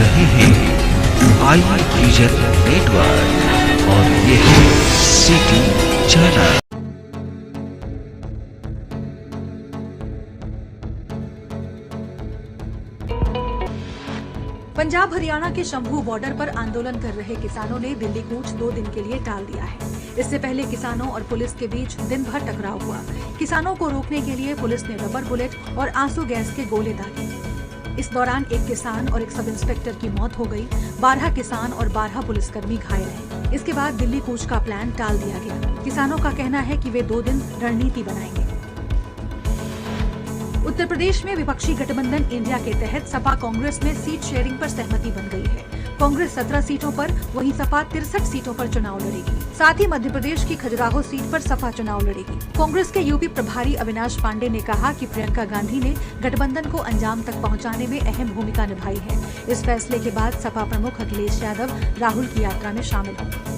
रहे हैं eye vision network और ये है सिटी चैनल। पंजाब हरियाणा के शंभू बॉर्डर पर आंदोलन कर रहे किसानों ने दिल्ली कूच 2 दिन के लिए टाल दिया है। इससे पहले किसानों और पुलिस के बीच दिन भर टकराव हुआ। किसानों को रोकने के लिए पुलिस ने रबर बुलेट और आंसू गैस के गोले दागे। इस दौरान एक किसान और एक सब इंस्पेक्टर की मौत हो गई। 12 किसान और 12 पुलिसकर्मी घायल हैं। इसके बाद दिल्ली कूच का प्लान टाल दिया गया। किसानों का कहना है कि वे 2 दिन रणनीति बनाएंगे। उत्तर प्रदेश में विपक्षी गठबंधन इंडिया के तहत सपा कांग्रेस में सीट शेयरिंग पर सहमति बन गई है। कांग्रेस 17 सीटों पर, वहीं सपा 63 सीटों पर चुनाव लड़ेगी। साथ ही मध्य प्रदेश की खजुराहो सीट पर सपा चुनाव लड़ेगी। कांग्रेस के यूपी प्रभारी अविनाश पांडे ने कहा कि प्रियंका गांधी ने गठबंधन को अंजाम तक पहुंचाने में अहम भूमिका निभाई है। इस फैसले के बाद सपा प्रमुख अखिलेश यादव राहुल की यात्रा में शामिल होंगे।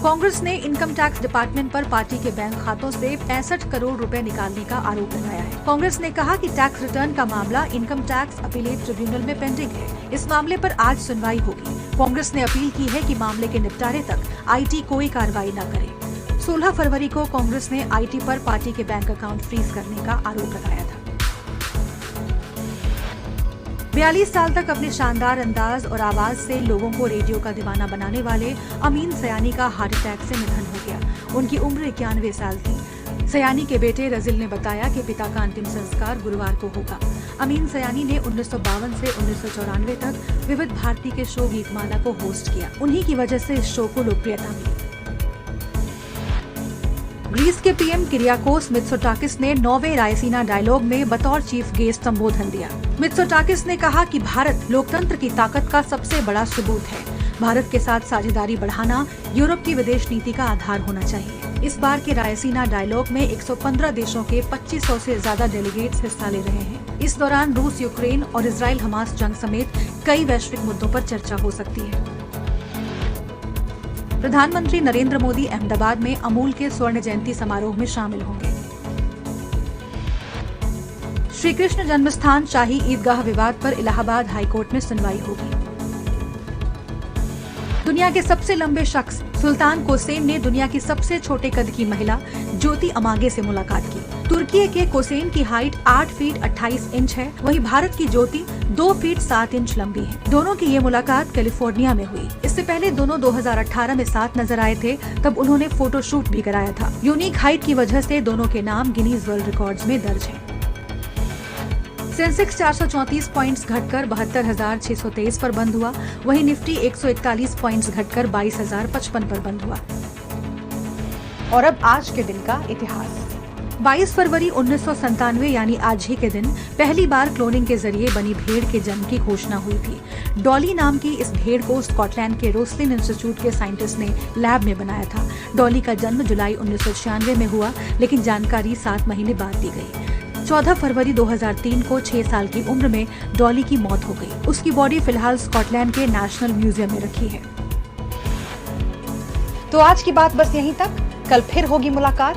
कांग्रेस ने इनकम टैक्स डिपार्टमेंट पर पार्टी के बैंक खातों से 65 करोड़ रुपए निकालने का आरोप लगाया है। कांग्रेस ने कहा कि टैक्स रिटर्न का मामला इनकम टैक्स अपीलेट ट्रिब्यूनल में पेंडिंग है। इस मामले पर आज सुनवाई होगी। कांग्रेस ने अपील की है कि मामले के निपटारे तक आईटी कोई कार्रवाई न करे। 16 फरवरी को कांग्रेस ने आईटी पर पार्टी के बैंक अकाउंट फ्रीज करने का आरोप लगाया था। 42 साल तक अपने शानदार अंदाज और आवाज से लोगों को रेडियो का दीवाना बनाने वाले अमीन सयानी का हार्ट अटैक से निधन हो गया। उनकी उम्र 91 साल थी। सयानी के बेटे रजिल ने बताया कि पिता का अंतिम संस्कार गुरुवार को होगा। अमीन सयानी ने 1952 से 1994 तक विविध भारती के शो गीतमाला को होस्ट किया। उन्हीं की वजह से इस शो को लोकप्रियता मिली। ग्रीस के पीएम किरियाकोस मित्सोटाकिस ने 9वें रायसीना डायलॉग में बतौर चीफ गेस्ट संबोधन दिया। मित्सोटाकिस ने कहा कि भारत लोकतंत्र की ताकत का सबसे बड़ा सबूत है। भारत के साथ साझेदारी बढ़ाना यूरोप की विदेश नीति का आधार होना चाहिए। इस बार के रायसीना डायलॉग में 115 देशों के 2500 से ज्यादा डेलीगेट्स हिस्सा ले रहे हैं। इस दौरान रूस, यूक्रेन और इजराइल हमास जंग समेत कई वैश्विक मुद्दों पर चर्चा हो सकती है। प्रधानमंत्री नरेंद्र मोदी अहमदाबाद में अमूल के स्वर्ण जयंती समारोह में शामिल होंगे। श्री कृष्ण जन्मस्थान शाही ईदगाह विवाद पर इलाहाबाद हाईकोर्ट में सुनवाई होगी। दुनिया के सबसे लंबे शख्स सुल्तान कोसेन ने दुनिया की सबसे छोटे कद की महिला ज्योति अमागे से मुलाकात की। तुर्की के कोसेन की हाइट 8 फीट 28 इंच है, वहीं भारत की ज्योति 2 फीट 7 इंच लंबी है। दोनों की ये मुलाकात कैलिफोर्निया में हुई। इससे पहले दोनों 2018 में साथ नजर आए थे, तब उन्होंने फोटोशूट भी कराया था। यूनिक हाइट की वजह से दोनों के नाम गिनीज वर्ल्ड रिकॉर्ड्स में दर्ज है। सेंसेक्स 434 पॉइंट्स घटकर 72,623 पर बंद हुआ। वहीं निफ्टी 141 पॉइंट्स घटकर 22,055 पर बंद हुआ। और अब आज के दिन का इतिहास। 22 फरवरी 1997 यानी आज ही के दिन पहली बार क्लोनिंग के जरिए बनी भेड़ के जन्म की घोषणा हुई थी। डॉली नाम की इस भेड़ को स्कॉटलैंड के रोस्लिन इंस्टीट्यूट के साइंटिस्ट ने लैब में बनाया था। डॉली का जन्म जुलाई 1996 में हुआ, लेकिन जानकारी 7 महीने बाद दी गई। 14 फरवरी 2003 को 6 साल की उम्र में डॉली की मौत हो गई। उसकी बॉडी फिलहाल स्कॉटलैंड के नेशनल म्यूजियम में रखी है। तो आज की बात बस यहीं तक। कल फिर होगी मुलाकात।